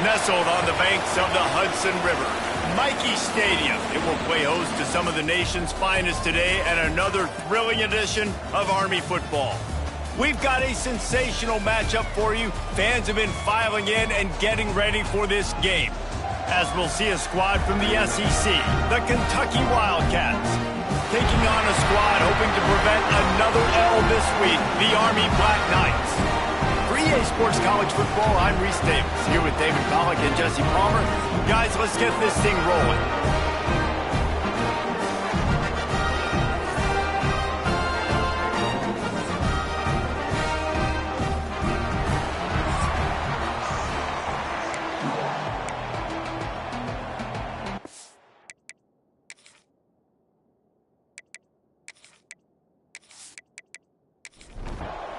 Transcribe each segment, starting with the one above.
Nestled on the banks of the Hudson River, Michie Stadium. It will play host to some of the nation's finest today and another thrilling edition of Army football. We've got a sensational matchup for you. Fans have been filing in and getting ready for this game, as we'll see a squad from the SEC, the Kentucky Wildcats, taking on a squad hoping to prevent another L this week, the Army Black Knights. For EA Sports College Football, I'm Reese Davis, here with David Pollack and Jesse Palmer. Guys, let's get this thing rolling.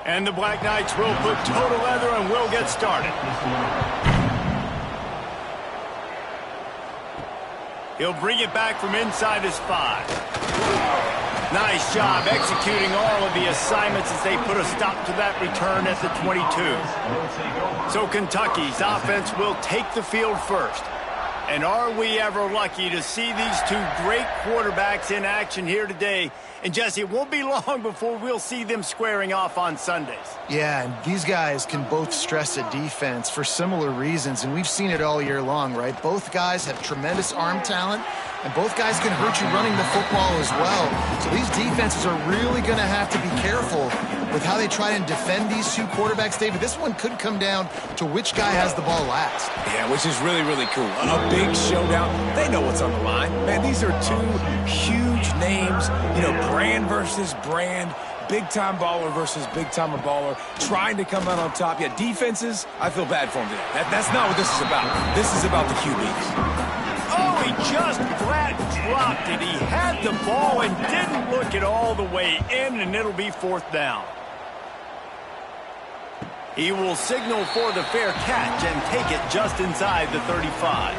And the Black Knights will put total leather and will get started. He'll bring it back from inside his 5. Nice job executing all of the assignments as they put a stop to that return at the 22. So Kentucky's offense will take the field first. And are we ever lucky to see these two great quarterbacks in action here today? And Jesse, it won't be long before we'll see them squaring off on Sundays. Yeah, and these guys can both stress a defense for similar reasons, and we've seen it all year long, right? Both guys have tremendous arm talent, and both guys can hurt you running the football as well. So these defenses are really going to have to be careful with how they try and defend these two quarterbacks. David, this one could come down to which guy has the ball last. Yeah, which is really, really cool. A big showdown. They know what's on the line. Man, these are two huge names, you know, brand versus brand, big-time baller versus big-time baller, trying to come out on top. Yeah, defenses, I feel bad for them today. That's not what this is about. This is about the QBs. Oh, he just flat dropped it. He had the ball and didn't look it all the way in, and it'll be 4th down. He will signal for the fair catch and take it just inside the 35.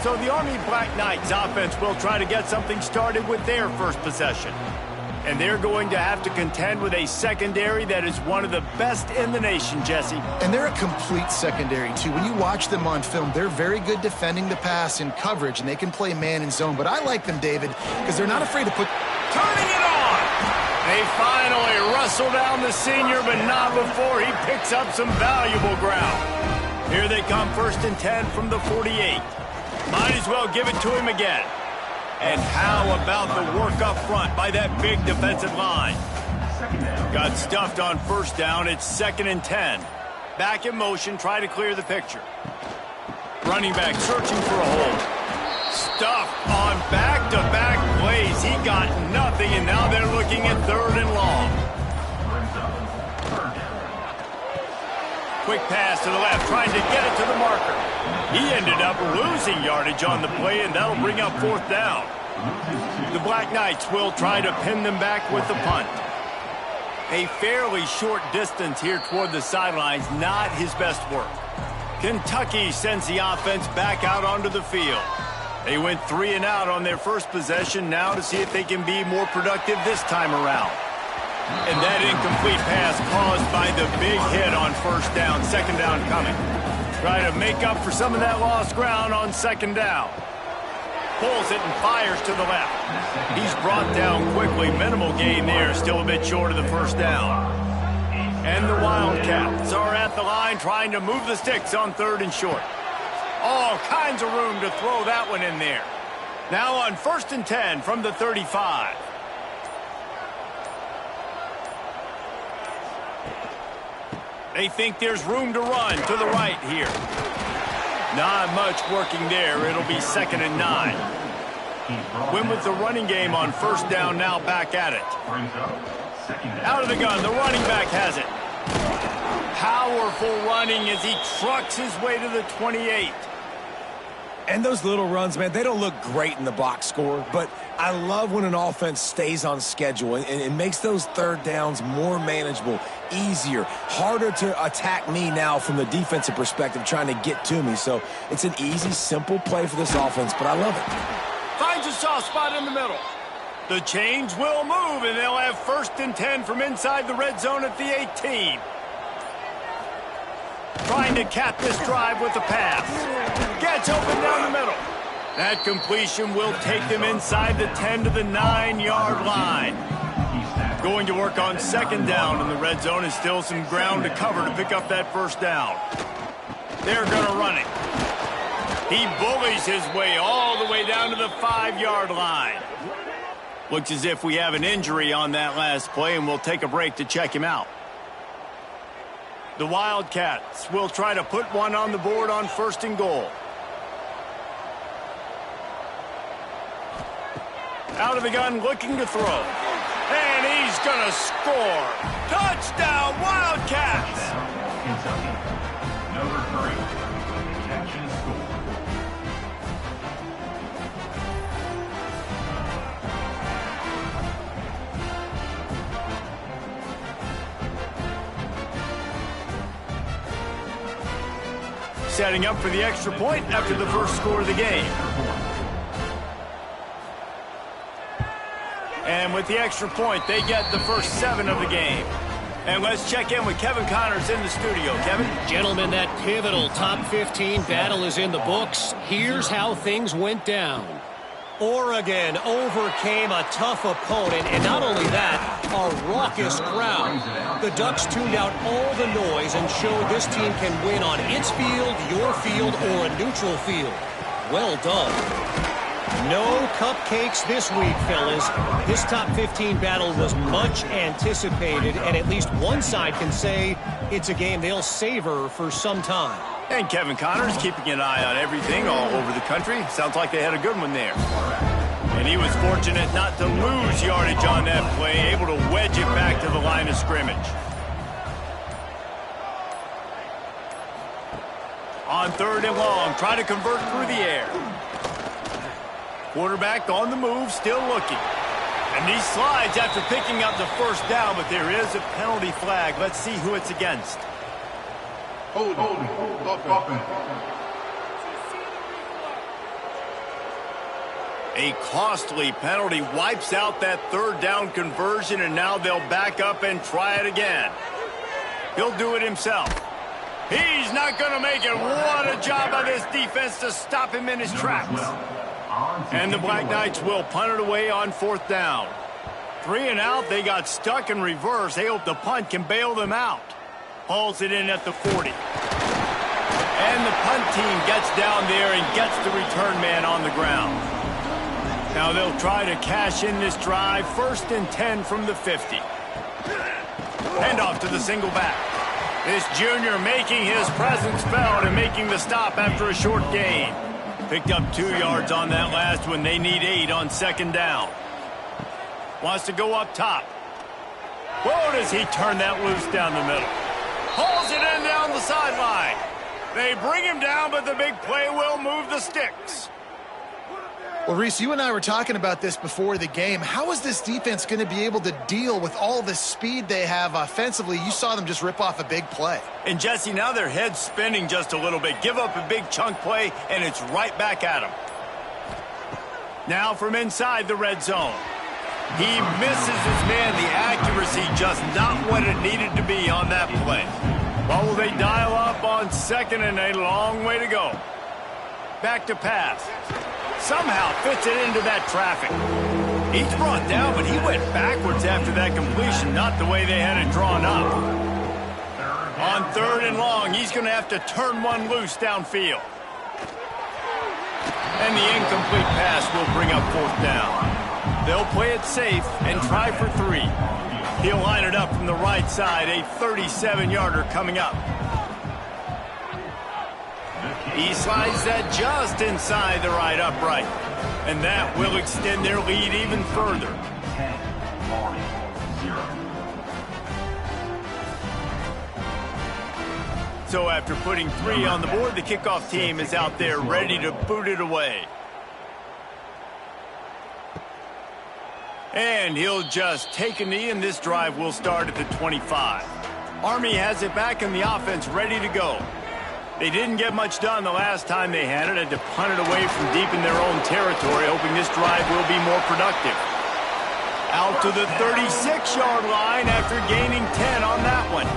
So the Army Black Knights offense will try to get something started with their first possession. And they're going to have to contend with a secondary that is one of the best in the nation, Jesse. And they're a complete secondary, too. When you watch them on film, they're very good defending the pass in coverage, and they can play man and zone. But I like them, David, because they're not afraid to put... Turning it on! They finally wrestle down the senior, but not before he picks up some valuable ground. Here they come, 1st and 10 from the 48. Might as well give it to him again. And how about the work up front by that big defensive line? Got stuffed on 1st down. It's 2nd and 10. Back in motion, try to clear the picture. Running back searching for a hole. Stuffed on back-to-back plays. He got nothing, and now they're looking at 3rd and long. Quick pass to the left, trying to get it to the marker. He ended up losing yardage on the play, and that'll bring up 4th down. The Black Knights will try to pin them back with the punt. A fairly short distance here toward the sidelines, not his best work. Kentucky sends the offense back out onto the field. They went 3 and out on their first possession, now to see if they can be more productive this time around. And that incomplete pass caused by the big hit on 1st down, 2nd down coming. Try to make up for some of that lost ground on 2nd down. Pulls it and fires to the left. He's brought down quickly. Minimal gain there, still a bit short of the 1st down. And the Wildcats are at the line trying to move the sticks on 3rd and short. All kinds of room to throw that one in there. Now on 1st and 10 from the 35. They think there's room to run to the right here. Not much working there. It'll be 2nd and 9. Win with the running game on 1st down, now back at it. Out of the gun, the running back has it. Powerful running as he trucks his way to the 28. And those little runs, man, they don't look great in the box score, but I love when an offense stays on schedule and it makes those 3rd downs more manageable, easier, harder to attack me now from the defensive perspective trying to get to me. So it's an easy, simple play for this offense, but I love it. Finds a soft spot in the middle. The chains will move, and they'll have 1st and 10 from inside the red zone at the 18. Trying to cap this drive with a pass. Gets open down the middle. That completion will take them inside the 10 to the 9-yard line. Going to work on second down in the red zone, and still some ground to cover to pick up that first down. They're going to run it. He bullies his way all the way down to the 5-yard line. Looks as if we have an injury on that last play, and we'll take a break to check him out. The Wildcats will try to put one on the board on 1st and goal. Out of the gun, looking to throw. And he's going to score. Touchdown, Wildcats! Kentucky, number 3, catch and score. Setting up for the extra point after the first score of the game. And with the extra point, they get the first 7 of the game. And let's check in with Kevin Connors in the studio. Kevin? Gentlemen, that pivotal top 15 battle is in the books. Here's how things went down. Oregon overcame a tough opponent, and not only that, a raucous crowd. The Ducks tuned out all the noise and showed this team can win on its field, your field, or a neutral field. Well done. No cupcakes this week, fellas. This top 15 battle was much anticipated, and at least one side can say it's a game they'll savor for some time. And Kevin Connors keeping an eye on everything all over the country. Sounds like they had a good one there. And he was fortunate not to lose yardage on that play, able to wedge it back to the line of scrimmage. On 3rd and long, try to convert through the air. Quarterback on the move, still looking. And he slides after picking up the first down, but there is a penalty flag. Let's see who it's against. Hold. A costly penalty wipes out that 3rd down conversion, and now they'll back up and try it again. He'll do it himself. He's not going to make it. What a job by this defense to stop him in his tracks. And the Black Knights will punt it away on 4th down. 3 and out, they got stuck in reverse. They hope the punt can bail them out. Hauls it in at the 40. And the punt team gets down there and gets the return man on the ground. Now they'll try to cash in this drive. 1st and 10 from the 50. Handoff to the single back. This junior making his presence felt and making the stop after a short gain. Picked up 2 yards on that last one. They need 8 on 2nd down. Wants to go up top. Whoa, does he turn that loose down the middle. Hauls it in down the sideline. They bring him down, but the big play will move the sticks. Well, Reese, you and I were talking about this before the game. How is this defense going to be able to deal with all the speed they have offensively? You saw them just rip off a big play. And, Jesse, now their head's spinning just a little bit. Give up a big chunk play, and it's right back at them. Now from inside the red zone. He misses his man. The accuracy just not what it needed to be on that play. Well, will they dial up on 2nd and a long way to go? Back to pass. Somehow fits it into that traffic. He's brought down, but he went backwards after that completion, not the way they had it drawn up. On 3rd and long, he's going to have to turn one loose downfield. And the incomplete pass will bring up 4th down. They'll play it safe and try for 3. He'll line it up from the right side, a 37-yarder coming up. He slides that just inside the right upright. And that will extend their lead even further. 10-0. So after putting 3 on the board, the kickoff team is out there ready to boot it away. And he'll just take a knee, and this drive will start at the 25. Army has it back in the offense ready to go. They didn't get much done the last time they had it. Had to punt it away from deep in their own territory, hoping this drive will be more productive. Out to the 36-yard line after gaining 10 on that one.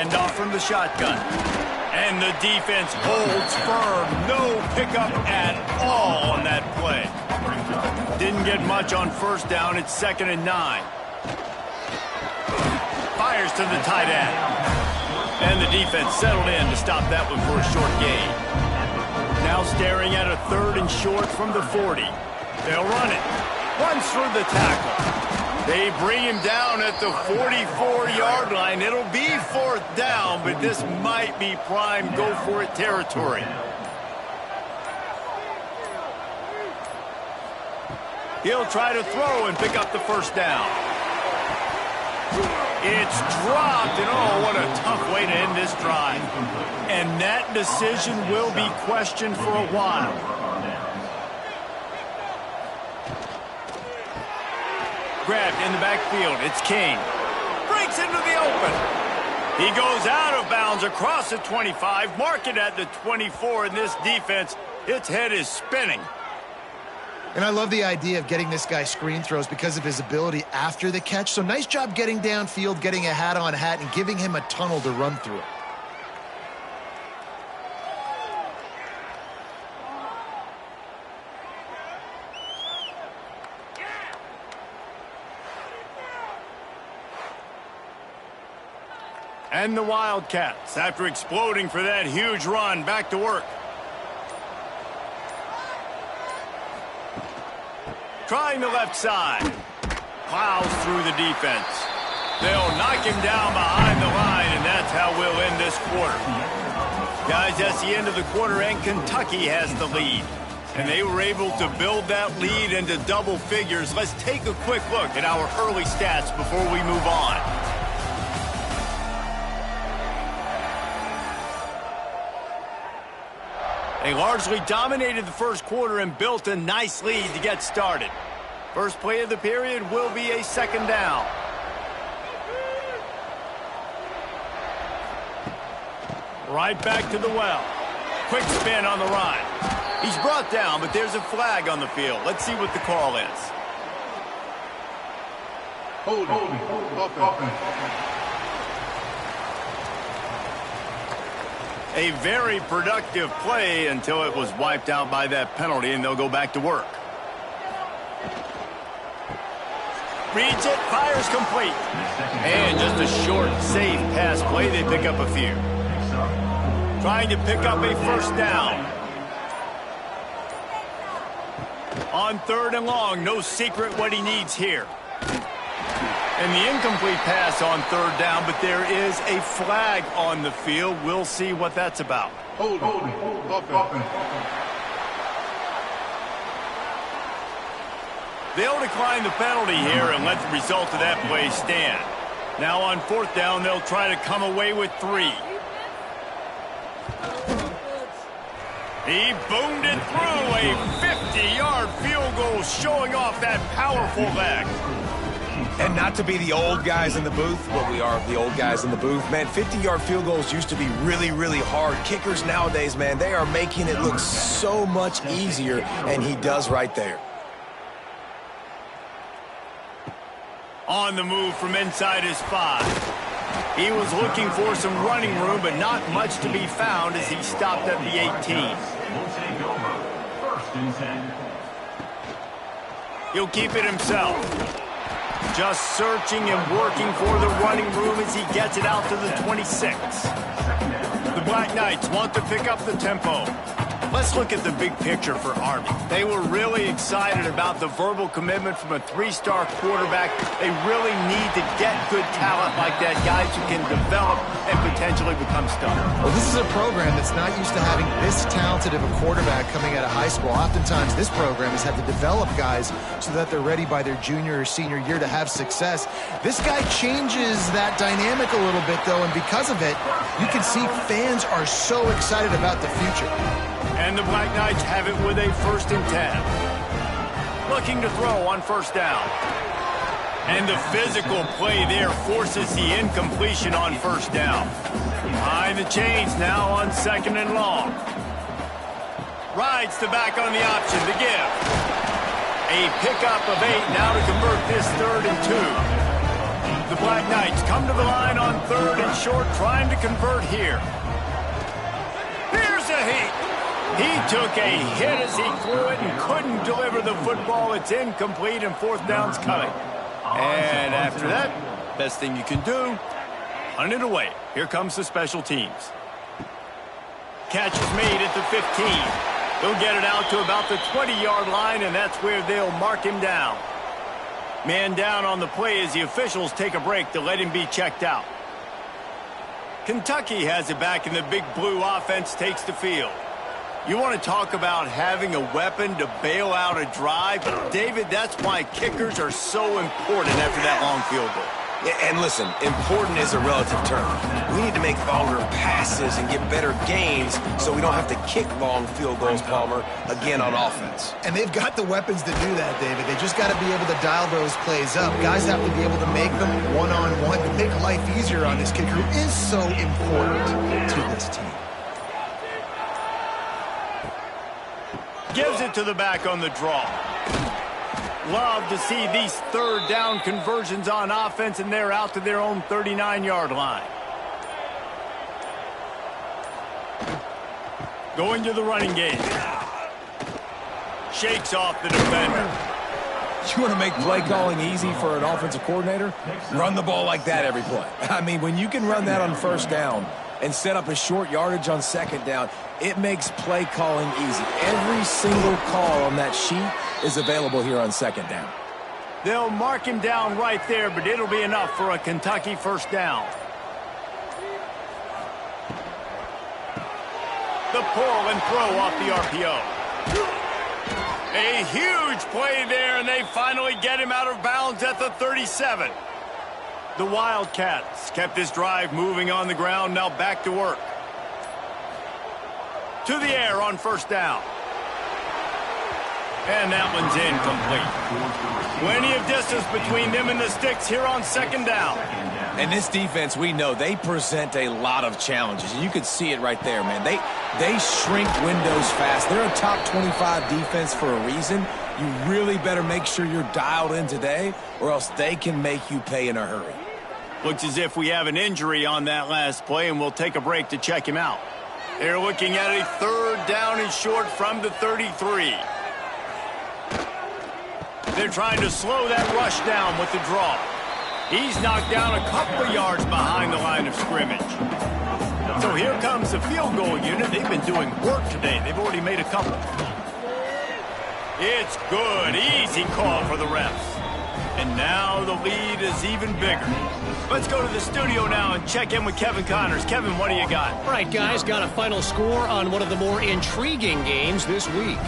Handoff from the shotgun. And the defense holds firm. No pickup at all on that play. Didn't get much on first down. It's 2nd and 9. Fires to the tight end. And the defense settled in to stop that one for a short gain. Now staring at a 3rd and short from the 40. They'll run it. Runs through the tackle. They bring him down at the 44-yard line. It'll be 4th down, but this might be prime go-for-it territory. He'll try to throw and pick up the first down. It's dropped, and oh, what a tough way to end this drive. And that decision will be questioned for a while. Grabbed in the backfield. It's King. Breaks into the open. He goes out of bounds across the 25. Mark it at the 24 in this defense. Its head is spinning. And I love the idea of getting this guy screen throws because of his ability after the catch. So nice job getting downfield, getting a hat-on-hat, and giving him a tunnel to run through. And the Wildcats, after exploding for that huge run, back to work. Trying the left side. Plows through the defense. They'll knock him down behind the line, and that's how we'll end this quarter. Guys, that's the end of the quarter, and Kentucky has the lead. And they were able to build that lead into double figures. Let's take a quick look at our early stats before we move on. They largely dominated the first quarter and built a nice lead to get started. First play of the period will be a 2nd down. Right back to the well. Quick spin on the run. He's brought down, but there's a flag on the field. Let's see what the call is. Holding. A very productive play until it was wiped out by that penalty, and they'll go back to work. Reads it, fires complete. And just a short, safe pass play. They pick up a few. Trying to pick up a first down. On 3rd and long, no secret what he needs here. And the incomplete pass on 3rd down, but there is a flag on the field. We'll see what that's about. Holding. They'll decline the penalty here and let the result of that play stand. Now on 4th down, they'll try to come away with 3. He boomed it through a 50-yard field goal, showing off that powerful leg. And not to be the old guys in the booth, but we are the old guys in the booth. Man, 50-yard field goals used to be really, really hard. Kickers nowadays, man, they are making it look so much easier, and he does right there. On the move from inside his 5. He was looking for some running room, but not much to be found as he stopped at the 18. Will take over. 1st and 10. He'll keep it himself. Just searching and working for the running room as he gets it out to the 26. The Black Knights want to pick up the tempo. Let's look at the big picture for Army. They were really excited about the verbal commitment from a 3-star quarterback. They really need to get good talent like that, guys who can develop and potentially become stars. Well, this is a program that's not used to having this talented of a quarterback coming out of high school. Oftentimes, this program has had to develop guys so that they're ready by their junior or senior year to have success. This guy changes that dynamic a little bit, though, and because of it, you can see fans are so excited about the future. And the Black Knights have it with a 1st and 10. Looking to throw on 1st down. And the physical play there forces the incompletion on 1st down. Behind the chains now on 2nd and long. Rides the back on the option to give. A pickup of 8 now to convert this 3rd and 2. The Black Knights come to the line on 3rd and short, trying to convert here. Here's a heat. He took a hit as he threw it and couldn't deliver the football. It's incomplete, and 4th down's coming. And after that, best thing you can do, hunt it away. Here comes the special teams. Catch is made at the 15. He'll get it out to about the 20-yard line, and that's where they'll mark him down. Man down on the play as the officials take a break to let him be checked out. Kentucky has it back, and the big blue offense takes the field. You want to talk about having a weapon to bail out a drive? David, that's why kickers are so important after that long field goal. Yeah, and listen, important is a relative term. We need to make longer passes and get better gains so we don't have to kick long field goals, Palmer, again on offense. And they've got the weapons to do that, David. They just got to be able to dial those plays up. Guys have to be able to make them one-on-one to make life easier on this kicker, who is so important to this team. Gives it to the back on the draw. Love to see these 3rd down conversions on offense, and they're out to their own 39-yard line. Going to the running game. Shakes off the defender. You want to make play calling easy for an offensive coordinator? Run the ball like that every play. I mean, when you can run that on 1st down and set up a short yardage on 2nd down, it makes play calling easy. Every single call on that sheet is available here on 2nd down. They'll mark him down right there, but it'll be enough for a Kentucky 1st down. The pull and throw off the RPO. A huge play there, and they finally get him out of bounds at the 37. The Wildcats kept this drive moving on the ground, now back to work. To the air on 1st down. And that one's incomplete. Plenty of distance between them and the sticks here on 2nd down. And this defense, we know, they present a lot of challenges. You can see it right there, man. They shrink windows fast. They're a top 25 defense for a reason. You really better make sure you're dialed in today, or else they can make you pay in a hurry. Looks as if we have an injury on that last play, and we'll take a break to check him out. They're looking at a 3rd down and short from the 33. They're trying to slow that rush down with the draw. He's knocked down a couple of yards behind the line of scrimmage. So here comes the field goal unit. They've been doing work today. They've already made a couple. It's good. Easy call for the refs. And now the lead is even bigger. Let's go to the studio now and check in with Kevin Connors. Kevin, what do you got? All right, guys, got a final score on one of the more intriguing games this week.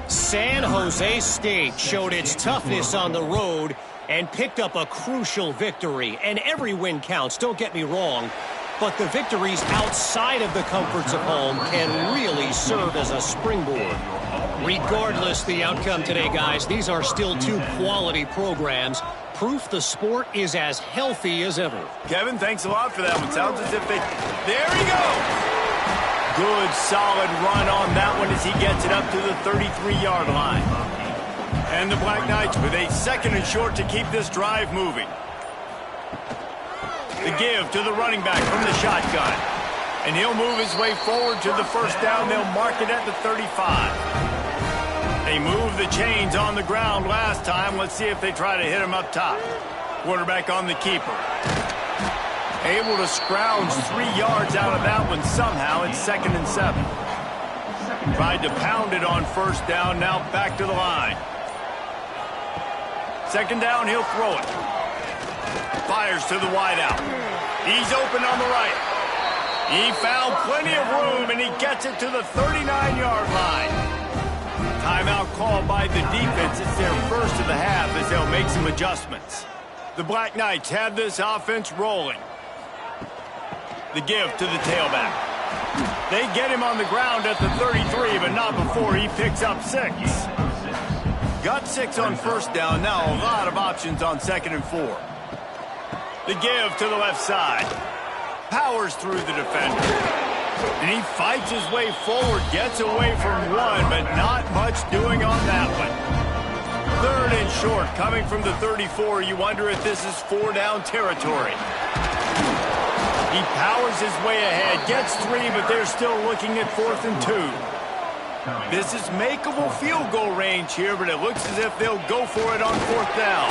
San Jose State showed its toughness on the road and picked up a crucial victory. And every win counts, don't get me wrong, but the victories outside of the comforts of home can really serve as a springboard. Regardless the outcome today, guys, these are still 2 quality programs. Proof the sport is as healthy as ever. Kevin, thanks a lot for that one. Sounds as if they... There he goes! Good, solid run on that one as he gets it up to the 33-yard line. And the Black Knights with a 2nd and short to keep this drive moving. The give to the running back from the shotgun. And he'll move his way forward to the 1st down. They'll mark it at the 35. They moved the chains on the ground last time. Let's see if they try to hit him up top. Quarterback on the keeper. Able to scrounge 3 yards out of that one somehow. It's 2nd and 7. Tried to pound it on 1st down. Now back to the line. 2nd down, he'll throw it. Fires to the wideout. He's open on the right. He found plenty of room, and he gets it to the 39-yard line. Timeout called by the defense. It's their first of the half as they'll make some adjustments. The Black Knights have this offense rolling. The give to the tailback. They get him on the ground at the 33, but not before he picks up 6. Got 6 on 1st down. Now a lot of options on 2nd and 4. The give to the left side. Powers through the defender. And he fights his way forward, gets away from one, but not much doing on that one. 3rd and short coming from the 34. You wonder if this is 4-down territory. He powers his way ahead, gets 3, but they're still looking at 4th and 2. This is makeable field goal range here, but it looks as if they'll go for it on 4th down.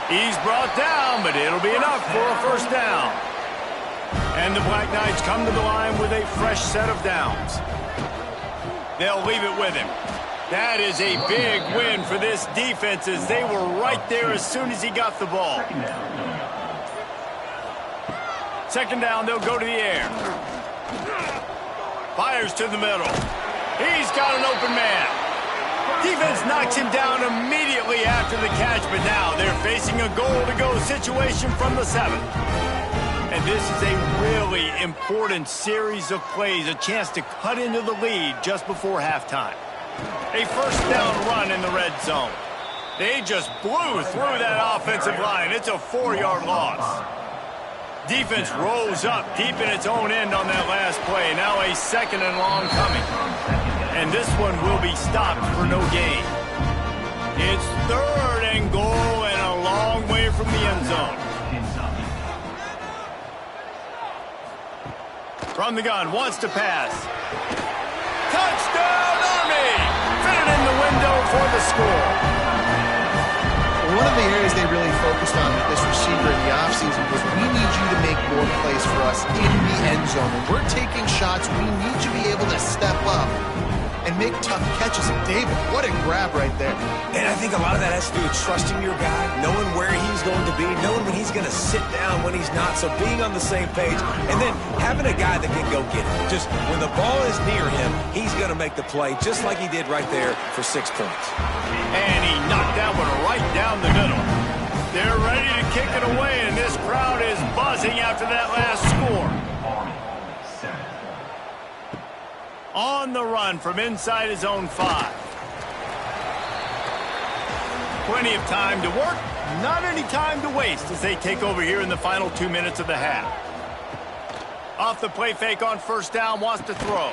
He's brought down, but it'll be enough for a 1st down. And the Black Knights come to the line with a fresh set of downs. They'll leave it with him. That is a big win for this defense as they were right there as soon as he got the ball. 2nd down, they'll go to the air. Fires to the middle. He's got an open man. Defense knocks him down immediately after the catch, but now they're facing a goal-to-go situation from the 7. And this is a really important series of plays, a chance to cut into the lead just before halftime. A 1st down run in the red zone. They just blew through that offensive line. It's a 4-yard loss. Defense rolls up deep in its own end on that last play. Now a 2nd and long coming. And this one will be stopped for no gain. It's 3rd and goal and a long way from the end zone. From the gun, wants to pass. Touchdown, Army! Fit it in the window for the score. One of the areas they really focused on with this receiver in the offseason was we need you to make more plays for us in the end zone. When we're taking shots, we need you to be able to step up and make tough catches. And David, what a grab right there. And I think a lot of that has to do with trusting your guy, knowing where he's going to be, knowing when he's going to sit down, when he's not. So being on the same page, and then having a guy that can go get it. Just when the ball is near him, he's going to make the play, just like he did right there for 6 points. And he knocked that one right down the middle. They're ready to kick it away, and this crowd is buzzing after that last score. On the run from inside his own 5. Plenty of time to work, not any time to waste as they take over here in the final 2 minutes of the half. Off the play fake on 1st down, wants to throw.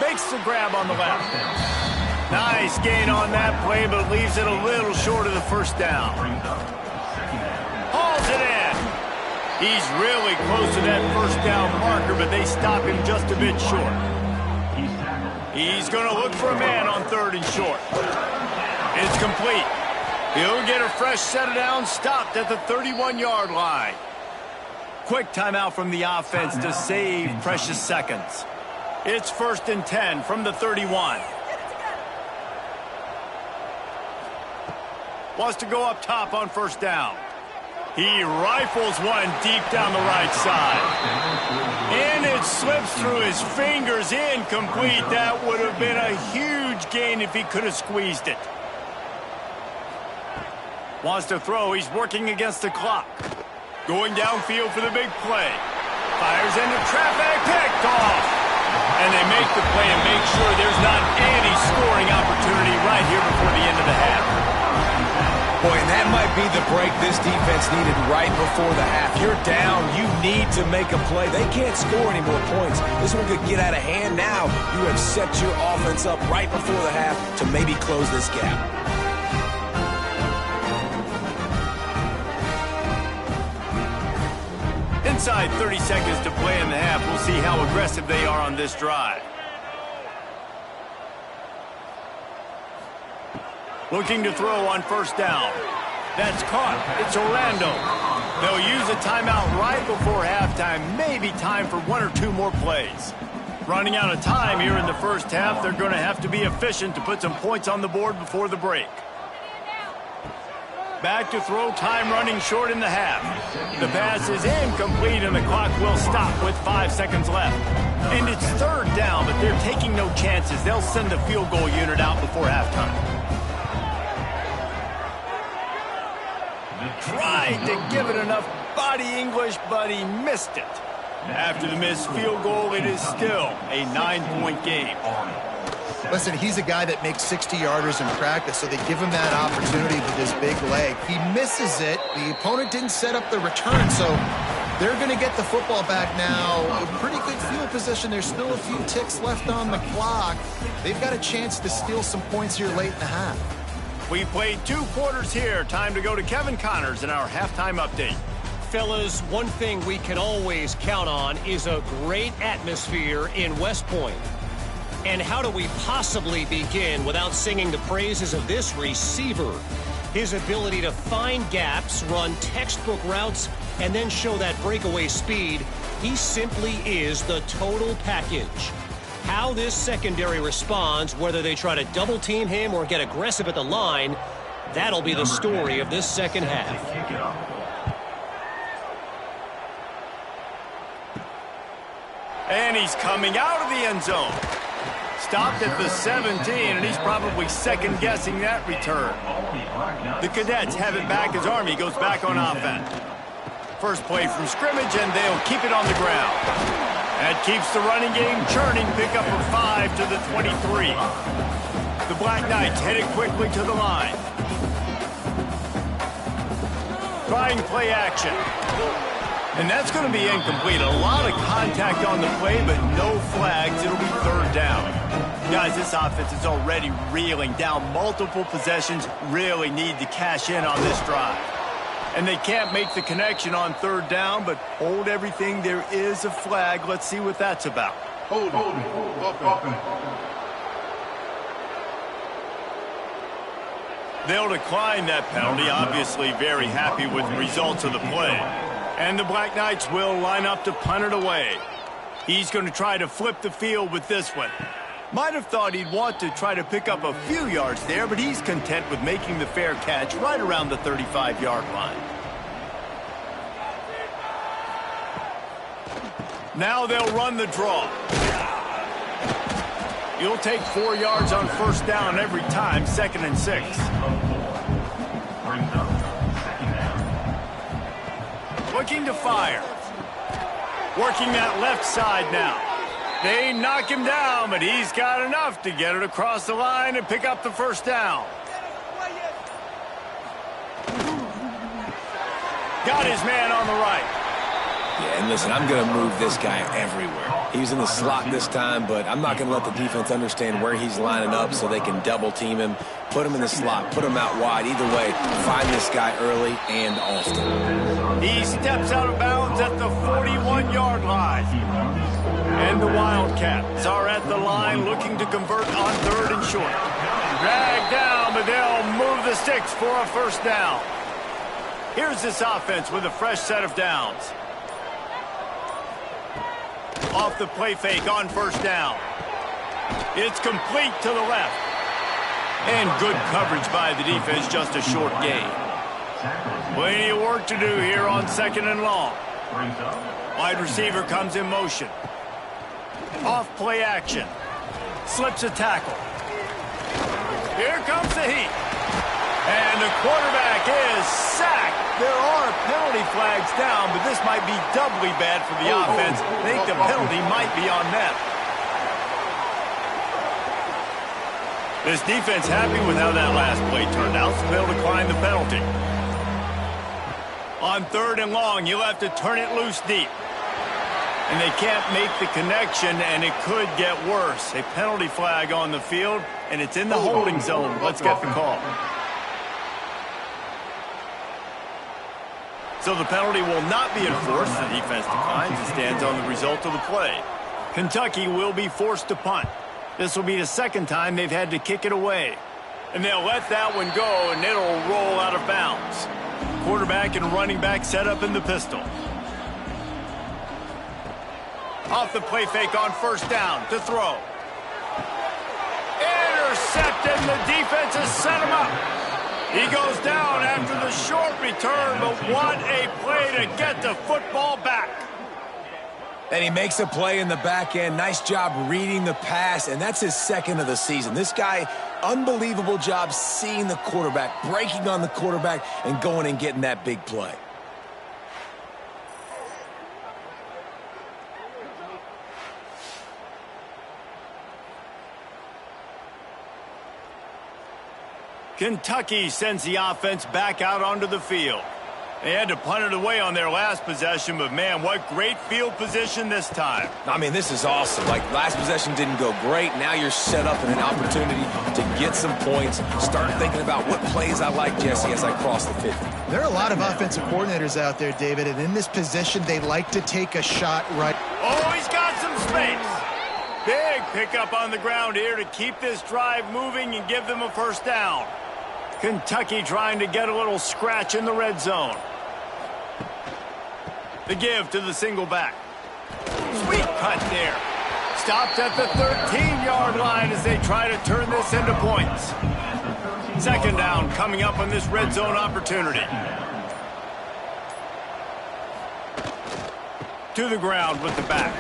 Makes the grab on the left. Nice gain on that play, but leaves it a little short of the 1st down. Hauls it in. He's really close to that 1st down marker, but they stop him just a bit short. He's going to look for a man on 3rd and short. It's complete. He'll get a fresh set of downs, stopped at the 31-yard line. Quick timeout from the offense to save precious seconds. It's 1st and 10 from the 31. Wants to go up top on 1st down. He rifles one deep down the right side. And it slips through his fingers, incomplete. That would have been a huge gain if he could have squeezed it. Wants to throw. He's working against the clock. Going downfield for the big play. Fires into traffic. Picked off. And they make the play and make sure there's not any scoring opportunity right here before the end of the half. Boy, and that might be the break this defense needed right before the half. You're down. You need to make a play. They can't score any more points. This one could get out of hand now. You have set your offense up right before the half to maybe close this gap. Inside 30 seconds to play in the half. We'll see how aggressive they are on this drive. Looking to throw on 1st down. That's caught. It's Orlando. They'll use a timeout right before halftime. Maybe time for 1 or 2 more plays. Running out of time here in the 1st half. They're going to have to be efficient to put some points on the board before the break. Back to throw, time running short in the half. The pass is incomplete and the clock will stop with 5 seconds left. And it's 3rd down, but they're taking no chances. They'll send the field goal unit out before halftime. Tried to give it enough body English, but he missed it. After the missed field goal, it is still a 9-point game. Listen, he's a guy that makes 60-yarders in practice, so they give him that opportunity with his big leg. He misses it. The opponent didn't set up the return, so They're going to get the football back now. A pretty good field position. There's still a few ticks left on the clock. They've got a chance to steal some points here late in the half. We played 2 quarters here. Time to go to Kevin Connors in our halftime update. Fellas, one thing we can always count on is a great atmosphere in West Point. And how do we possibly begin without singing the praises of this receiver? His ability to find gaps, run textbook routes, and then show that breakaway speed. He simply is the total package. How this secondary responds, whether they try to double team him or get aggressive at the line, that'll be the story of this second half. And he's coming out of the end zone. Stopped at the 17, and he's probably second-guessing that return. The Cadets have it back as Army goes back on offense. First play from scrimmage, and they'll keep it on the ground. That keeps the running game churning. Pick up a 5 to the 23. The Black Knights headed quickly to the line. Trying play action. And that's going to be incomplete. A lot of contact on the play, but no flags. It'll be third down. Guys, this offense is already reeling down multiple possessions. Really need to cash in on this drive. And they can't make the connection on third down, but hold everything. There is a flag. Let's see what that's about. Hold it. They'll decline that penalty. Obviously very happy with the results of the play. And the Black Knights will line up to punt it away. He's going to try to flip the field with this one. Might have thought he'd want to try to pick up a few yards there, but he's content with making the fair catch right around the 35-yard line. Now they'll run the draw. You'll take 4 yards on first down every time, 2nd and 6. Looking to fire. Working that left side now. They knock him down, but he's got enough to get it across the line and pick up the first down. Got his man on the right. Yeah, and listen, I'm going to move this guy everywhere. He's in the slot this time, but I'm not going to let the defense understand where he's lining up so they can double team him, put him in the slot, put him out wide. Either way, find this guy early and often. He steps out of bounds at the 41-yard line. And the Wildcats are at the line looking to convert on 3rd and short. Dragged down, but they'll move the sticks for a first down. Here's this offense with a fresh set of downs. Off the play fake on first down. It's complete to the left. And good coverage by the defense, just a short gain. Plenty of work to do here on 2nd and long. Wide receiver comes in motion. Off play action. Slips a tackle. Here comes the heat. And the quarterback is sacked. There are penalty flags down, but this might be doubly bad for the offense. I think the penalty might be on them. This defense happy with how that last play turned out, so they'll decline the penalty. On 3rd and long, you'll have to turn it loose deep. And they can't make the connection, and it could get worse. A penalty flag on the field, and it's in the holding zone. Let's get the call. So the penalty will not be enforced. The defense declines and stands on the result of the play. Kentucky will be forced to punt. This will be the 2nd time they've had to kick it away. And they'll let that one go, and it'll roll out of bounds. Quarterback and running back set up in the pistol. Off the play fake on first down to throw. Intercepted, and the defense has set him up. He goes down after the short return, but what a play to get the football back. And he makes a play in the back end. Nice job reading the pass, and that's his 2nd of the season. This guy, unbelievable job seeing the quarterback, breaking on the quarterback, and going and getting that big play. Kentucky sends the offense back out onto the field. They had to punt it away on their last possession, but man, what great field position this time. I mean, this is awesome. Like, last possession didn't go great. Now you're set up in an opportunity to get some points. Start thinking about what plays I like, Jesse, as I cross the 50. There are a lot of offensive coordinators out there, David, and in this position, they like to take a shot right. Oh, he's got some space. Big pickup on the ground here to keep this drive moving and give them a first down. Kentucky trying to get a little scratch in the red zone. The give to the single back. Sweet cut there. Stopped at the 13-yard line as they try to turn this into points. Second down coming up on this red zone opportunity. To the ground with the back.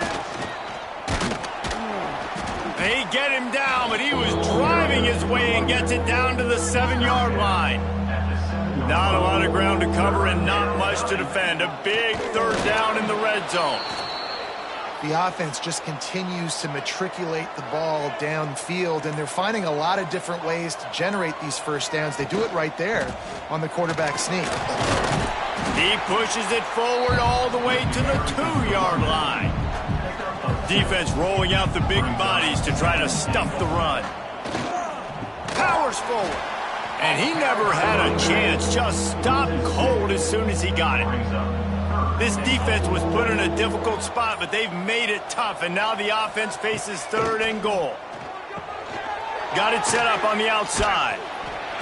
They get him down, but he was driving his way and gets it down to the 7-yard line. Not a lot of ground to cover and not much to defend. A big third down in the red zone. The offense just continues to matriculate the ball downfield, and they're finding a lot of different ways to generate these first downs. They do it right there on the quarterback sneak. He pushes it forward all the way to the 2-yard line. Defense rolling out the big bodies to try to stuff the run. Powers forward. And he never had a chance, just stopped cold as soon as he got it. This defense was put in a difficult spot, but they've made it tough, and now the offense faces third and goal. Got it set up on the outside.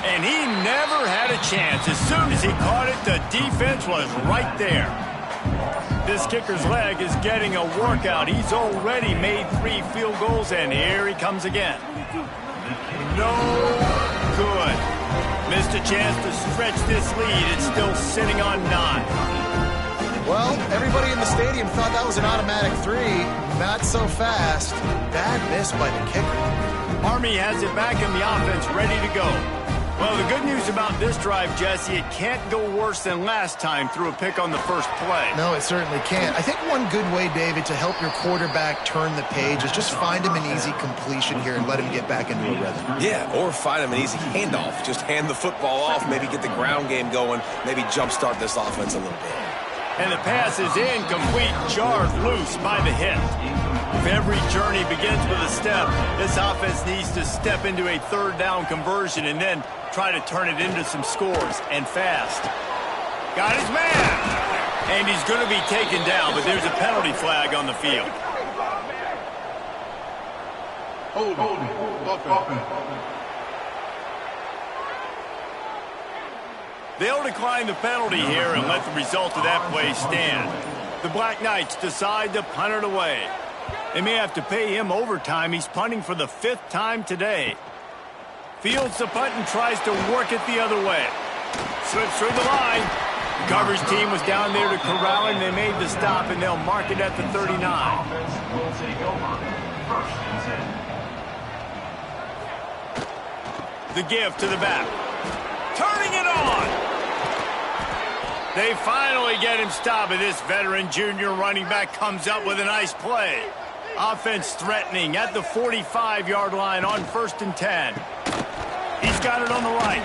And he never had a chance. As soon as he caught it, the defense was right there. This kicker's leg is getting a workout. He's already made 3 field goals, and here he comes again. No good. Missed a chance to stretch this lead. It's still sitting on 9. Well, everybody in the stadium thought that was an automatic 3. Not so fast. Bad miss by the kicker. Army has it back in the offense, ready to go. Well, the good news about this drive, Jesse, it can't go worse than last time through a pick on the first play. No, it certainly can't. I think one good way, David, to help your quarterback turn the page is just find him an easy completion here and let him get back into a rhythm. Yeah, or find him an easy handoff. Just hand the football off, maybe get the ground game going, maybe jumpstart this offense a little bit. And the pass is incomplete, jarred loose by the hit. If every journey begins with a step, this offense needs to step into a third down conversion and then try to turn it into some scores, and fast. Got his man! And he's going to be taken down, but there's a penalty flag on the field. They'll decline the penalty here and let the result of that play stand. The Black Knights decide to punt it away. They may have to pay him overtime. He's punting for the 5th time today. Fields the punt and tries to work it the other way. Slips through the line. The coverage team was down there to corral him. They made the stop, and they'll mark it at the 39. The give to the back. Turning it on. They finally get him stopped, and this veteran junior running back comes up with a nice play. Offense threatening at the 45-yard line on 1st and 10. He's got it on the right.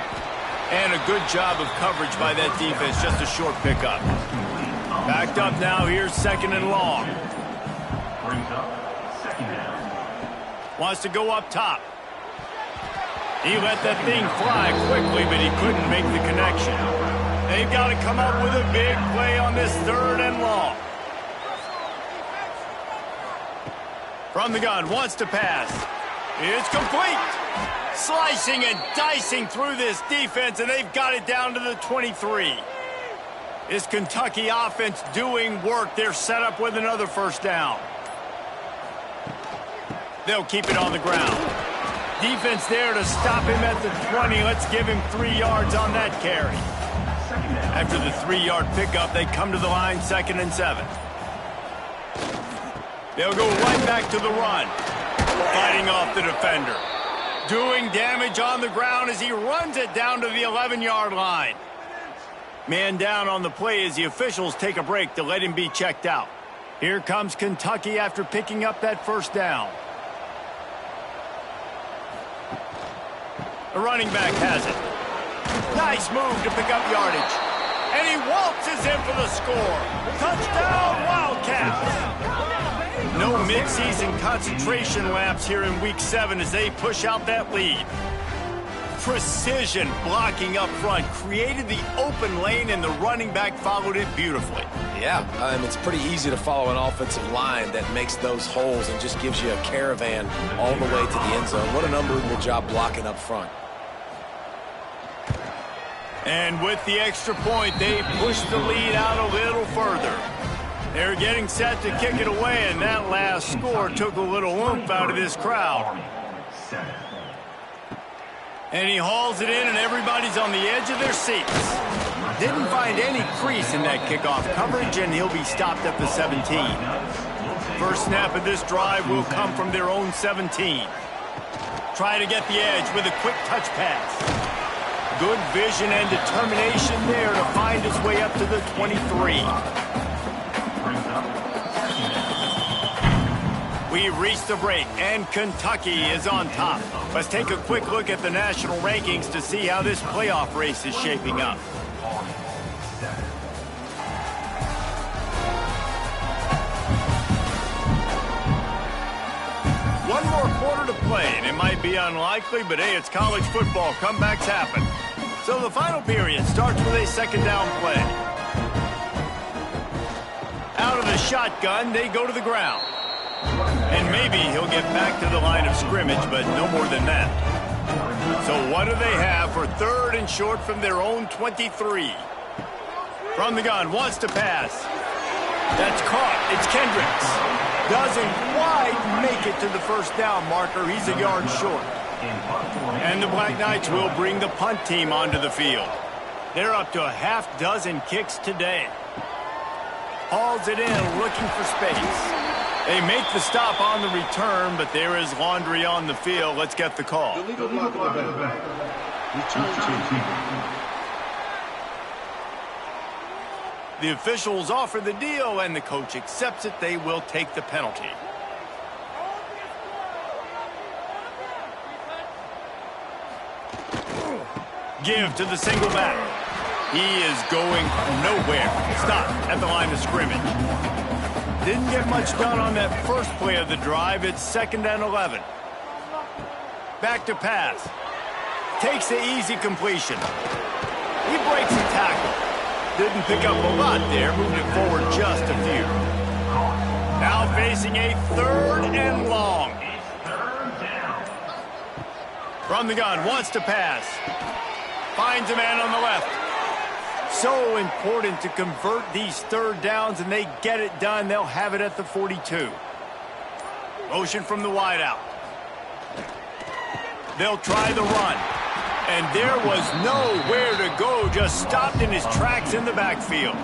And a good job of coverage by that defense, just a short pickup. Backed up now, here's 2nd and long. Wants to go up top. He let that thing fly quickly, but he couldn't make the connection. They've got to come up with a big play on this 3rd and long. From the gun, wants to pass. It's complete. Slicing and dicing through this defense, and they've got it down to the 23. This Kentucky offense doing work. They're set up with another first down. They'll keep it on the ground. Defense there to stop him at the 20. Let's give him 3 yards on that carry. After the 3-yard pickup, they come to the line, 2nd and 7. They'll go right back to the run. Fighting off the defender. Doing damage on the ground as he runs it down to the 11-yard line. Man down on the play as the officials take a break to let him be checked out. Here comes Kentucky after picking up that first down. The running back has it. Nice move to pick up yardage. And he waltzes in for the score. Touchdown, Wildcats. No midseason concentration laps here in Week 7 as they push out that lead. Precision blocking up front created the open lane, and the running back followed it beautifully. Yeah, it's pretty easy to follow an offensive line that makes those holes and just gives you a caravan all the way to the end zone. What an unbelievable job blocking up front. And with the extra point, they push the lead out a little further. They're getting set to kick it away, and that last score took a little oomph out of this crowd. And he hauls it in, and everybody's on the edge of their seats. Didn't find any crease in that kickoff coverage, and he'll be stopped at the 17. First snap of this drive will come from their own 17. Try to get the edge with a quick touch pass. Good vision and determination there to find his way up to the 23. We've reached the break, and Kentucky is on top. Let's take a quick look at the national rankings to see how this playoff race is shaping up. One more quarter to play, and it might be unlikely, but hey, it's college football. Comebacks happen. So the final period starts with a second down play. Out of the shotgun, they go to the ground. And maybe he'll get back to the line of scrimmage, but no more than that. So what do they have for third and short from their own 23? From the gun, wants to pass. That's caught. It's Kendricks. Doesn't quite make it to the first down marker. He's a yard short. And the Black Knights will bring the punt team onto the field. They're up to a half dozen kicks today. Hauls it in, looking for space. They make the stop on the return, but there is laundry on the field. Let's get the call. The officials offer the deal, and the coach accepts it. They will take the penalty. Give to the single back. He is going nowhere. Stop at the line of scrimmage. Didn't get much done on that first play of the drive. It's 2nd and 11. Back to pass. Takes the easy completion. He breaks the tackle. Didn't pick up a lot there. Moved it forward just a few. Now facing a 3rd and long. From the gun, wants to pass. Finds a man on the left. So important to convert these third downs, and they get it done. They'll have it at the 42. Motion from the wideout. They'll try the run. And there was nowhere to go. Just stopped in his tracks in the backfield.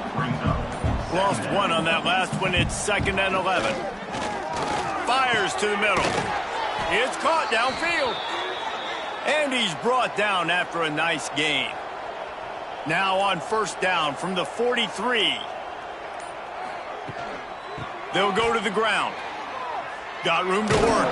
Lost one on that last one. It's 2nd and 11. Fires to the middle. It's caught downfield. And he's brought down after a nice gain. Now on first down from the 43. They'll go to the ground. Got room to work.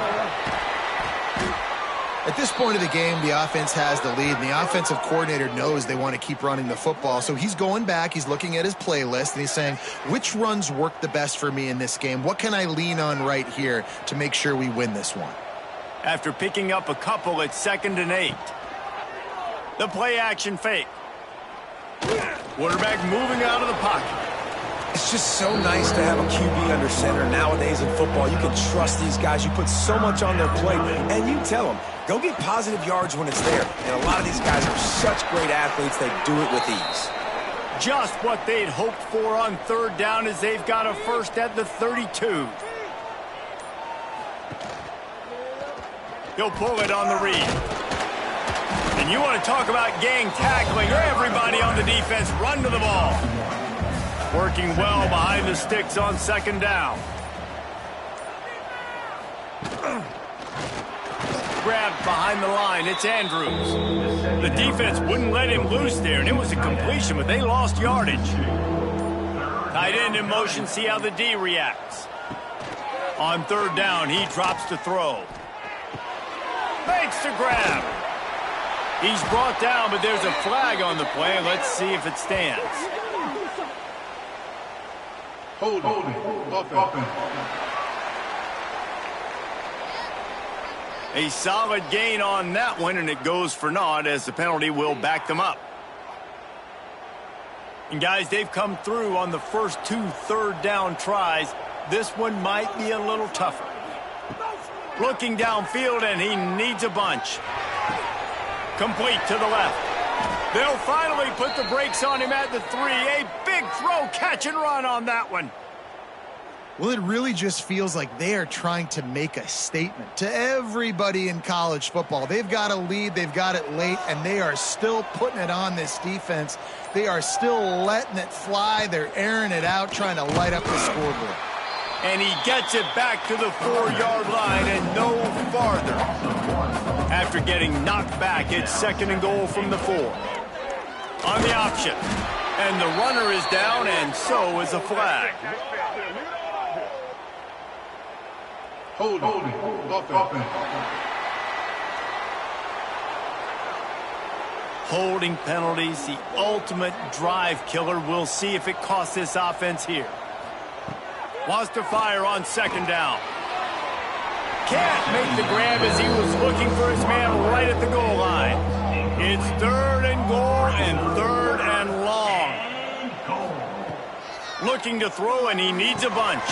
At this point of the game, the offense has the lead, and the offensive coordinator knows they want to keep running the football. So he's going back, he's looking at his playlist, and he's saying, which runs work the best for me in this game? What can I lean on right here to make sure we win this one? After picking up a couple, it's 2nd and 8. The play action fake. Quarterback moving out of the pocket. It's just so nice to have a QB under center nowadays in football. You can trust these guys. You put so much on their plate, and you tell them, go get positive yards when it's there. And a lot of these guys are such great athletes, they do it with ease. Just what they'd hoped for on third down as they've got a first at the 32. He'll pull it on the read. And you want to talk about gang tackling. Everybody on the defense run to the ball. Working well behind the sticks on 2nd down. Grabbed behind the line. It's Andrews. The defense wouldn't let him loose there, and it was a completion, but they lost yardage. Tight end in motion. See how the D reacts. On third down, he drops to throw. Makes the grab. He's brought down, but there's a flag on the play. Let's see if it stands. Holding. Offense. A solid gain on that one, and it goes for naught as the penalty will back them up. And guys, they've come through on the first 2 third-down tries. This one might be a little tougher. Looking downfield, and he needs a bunch. Complete to the left. They'll finally put the brakes on him at the 3. A big throw, catch and run on that one. Well, it really just feels like they are trying to make a statement to everybody in college football. They've got a lead, they've got it late, and they are still putting it on this defense. They are still letting it fly. They're airing it out, trying to light up the scoreboard. And he gets it back to the 4-yard line and no farther. After getting knocked back, it's 2nd and goal from the 4. On the option. And the runner is down, and so is a flag. Holding. Offense. Holding penalties, the ultimate drive killer. We'll see if it costs this offense here. Wants to fire on 2nd down. Can't make the grab as he was looking for his man right at the goal line. It's 3rd and goal and 3rd and long. Looking to throw, and he needs a bunch.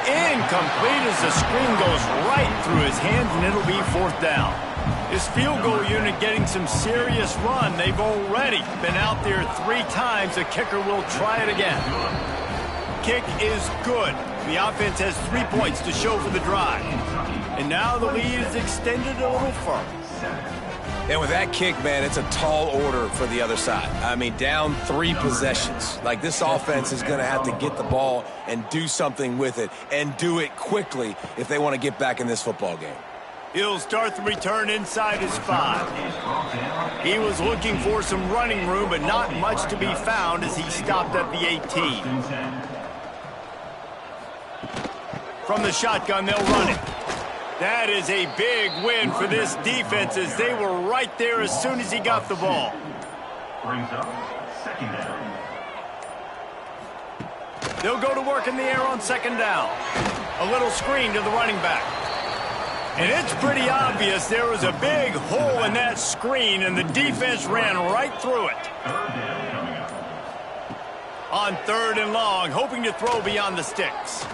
Incomplete as the screen goes right through his hands, and it'll be 4th down. His field goal unit getting some serious run. They've already been out there 3 times. The kicker will try it again. Kick is good. The offense has 3 points to show for the drive. And now the lead is extended a little further. And with that kick, man, it's a tall order for the other side. I mean, down 3 possessions. Like, this offense is going to have to get the ball and do something with it, and do it quickly if they want to get back in this football game. He'll start the return inside his 5. He was looking for some running room, but not much to be found as he stopped at the 18. From the shotgun, they'll run it. That is a big win for this defense as they were right there as soon as he got the ball. Brings up 2nd down. They'll go to work in the air on 2nd down. A little screen to the running back. And it's pretty obvious there was a big hole in that screen, and the defense ran right through it. 3rd down coming up. On 3rd and long, hoping to throw beyond the sticks.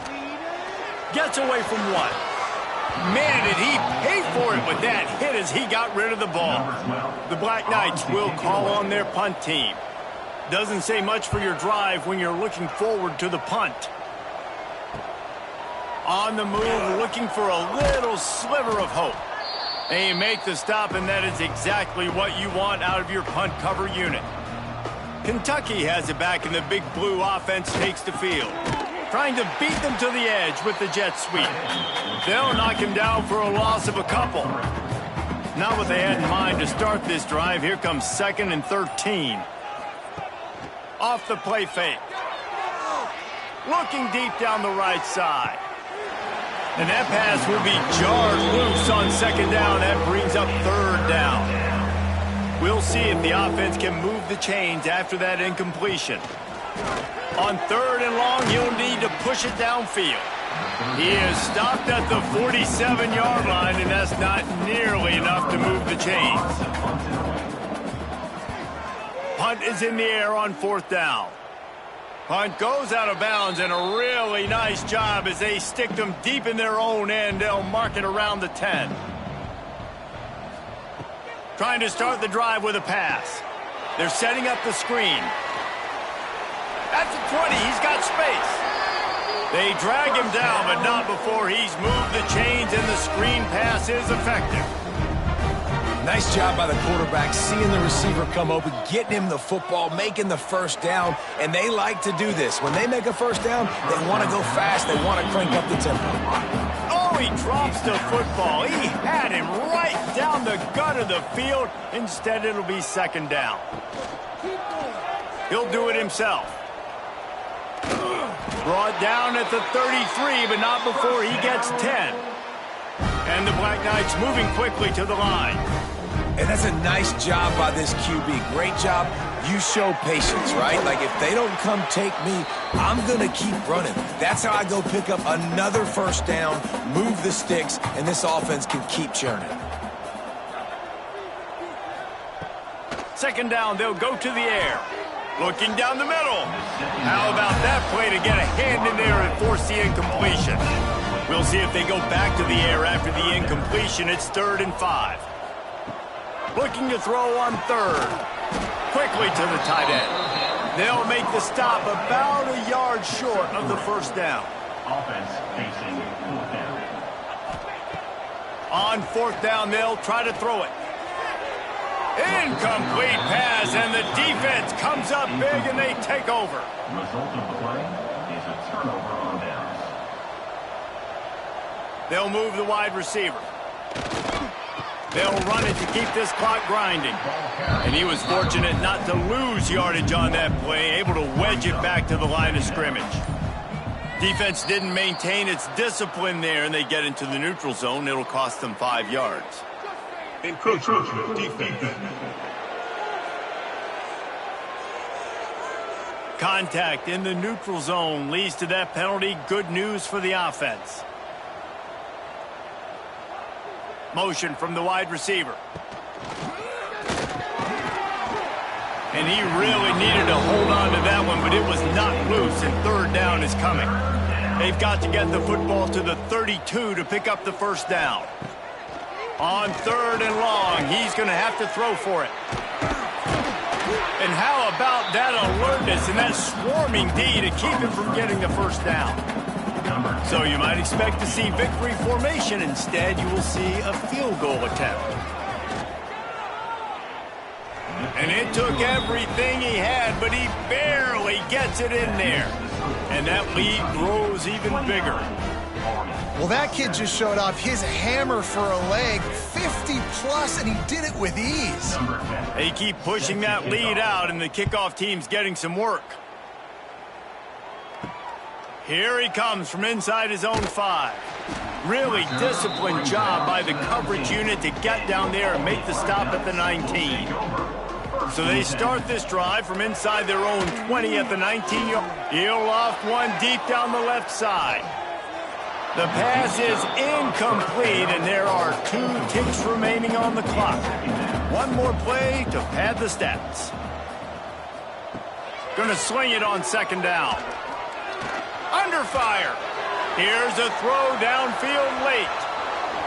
Gets away from 1. Man, did he pay for it with that hit as he got rid of the ball. The Black Knights will call on their punt team. Doesn't say much for your drive when you're looking forward to the punt. On the move, looking for a little sliver of hope. They make the stop, and that is exactly what you want out of your punt cover unit. Kentucky has it back, and the big blue offense takes the field. Trying to beat them to the edge with the jet sweep. They'll knock him down for a loss of a couple. Not what they had in mind to start this drive. Here comes 2nd and 13. Off the play fake. Looking deep down the right side. And that pass will be jarred loose on 2nd down. That brings up 3rd down. We'll see if the offense can move the chains after that incompletion. On 3rd and long, he'll need to push it downfield. He is stopped at the 47-yard line, and that's not nearly enough to move the chains. Punt is in the air on 4th down. Punt goes out of bounds, and a really nice job as they stick them deep in their own end. They'll mark it around the 10. Trying to start the drive with a pass. They're setting up the screen. At the 20, he's got space. They drag him down, but not before he's moved the chains, and the screen pass is effective. Nice job by the quarterback, seeing the receiver come open, getting him the football, making the 1st down, and they like to do this. When they make a 1st down, they want to go fast. They want to crank up the tempo. Oh, he drops the football. He had him right down the gut of the field. Instead, it'll be 2nd down. He'll do it himself. Brought down at the 33, but not before he gets 10. And the Black Knights moving quickly to the line. And that's a nice job by this QB. Great job You show patience, right? Like, if they don't come take me, I'm going to keep running. That's how I go pick up another first down, move the sticks, and this offense can keep churning. Second down, they'll go to the air. Looking down the middle. How about that play to get a hand in there and force the incompletion? We'll see if they go back to the air after the incompletion. It's 3rd and 5. Looking to throw on 3rd. Quickly to the tight end. They'll make the stop about a yard short of the first down. Offense facing 4th down. On 4th down, they'll try to throw it. Incomplete pass, and the defense comes up big, and they take over. Result of the play is a turnover on downs. They'll move the wide receiver. They'll run it to keep this clock grinding. And he was fortunate not to lose yardage on that play, able to wedge it back to the line of scrimmage. Defense didn't maintain its discipline there, and they get into the neutral zone. It'll cost them 5 yards. Encroachment defense. Contact in the neutral zone leads to that penalty. Good news for the offense. Motion from the wide receiver. And he really needed to hold on to that one, but it was not loose, and 3rd down is coming. They've got to get the football to the 32 to pick up the first down. On 3rd and long, he's going to have to throw for it. And how about that alertness and that swarming D to keep him from getting the first down? So you might expect to see victory formation. Instead, you will see a field goal attempt. And it took everything he had, but he barely gets it in there. And that lead grows even bigger. Well, that kid just showed off his hammer for a leg, 50-plus, and he did it with ease. They keep pushing that lead out, and the kickoff team's getting some work. Here he comes from inside his own 5. Really disciplined job by the coverage unit to get down there and make the stop at the 19. So they start this drive from inside their own 20 at the 19-yard. He'll loft one deep down the left side. The pass is incomplete, and there are 2 ticks remaining on the clock. One more play to pad the stats. Going to swing it on 2nd down. Under fire. Here's a throw downfield late.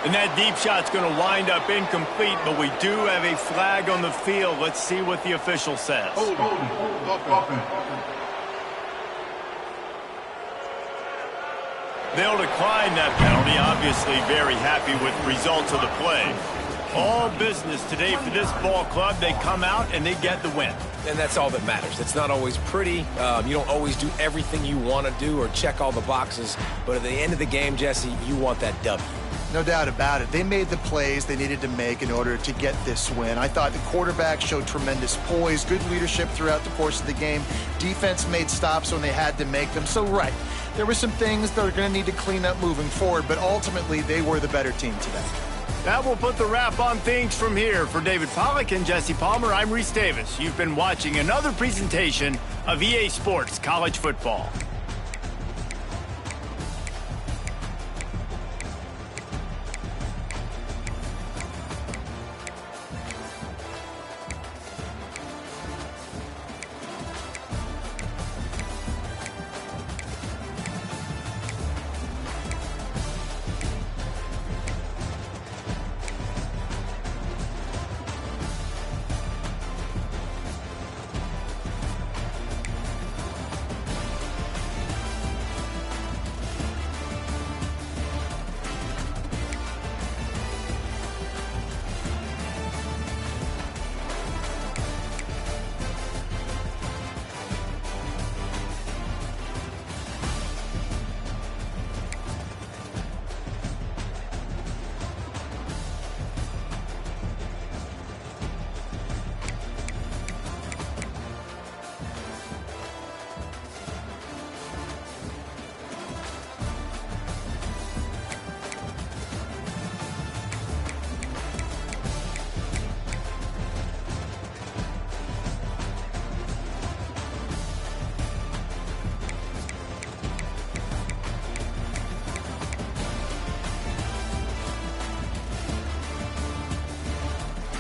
And that deep shot's going to wind up incomplete, but we do have a flag on the field. Let's see what the official says. They'll decline that penalty, obviously very happy with the results of the play. All business today for this ball club. They come out and they get the win. And that's all that matters. It's not always pretty. You don't always do everything you want to do or check all the boxes. But at the end of the game, Jesse, you want that W. No doubt about it. They made the plays they needed to make in order to get this win. I thought the quarterback showed tremendous poise, good leadership throughout the course of the game. Defense made stops when they had to make them. So, right, there were some things that are going to need to clean up moving forward, but ultimately they were the better team today. That will put the wrap on things from here. For David Pollack and Jesse Palmer, I'm Reese Davis. You've been watching another presentation of EA Sports College Football.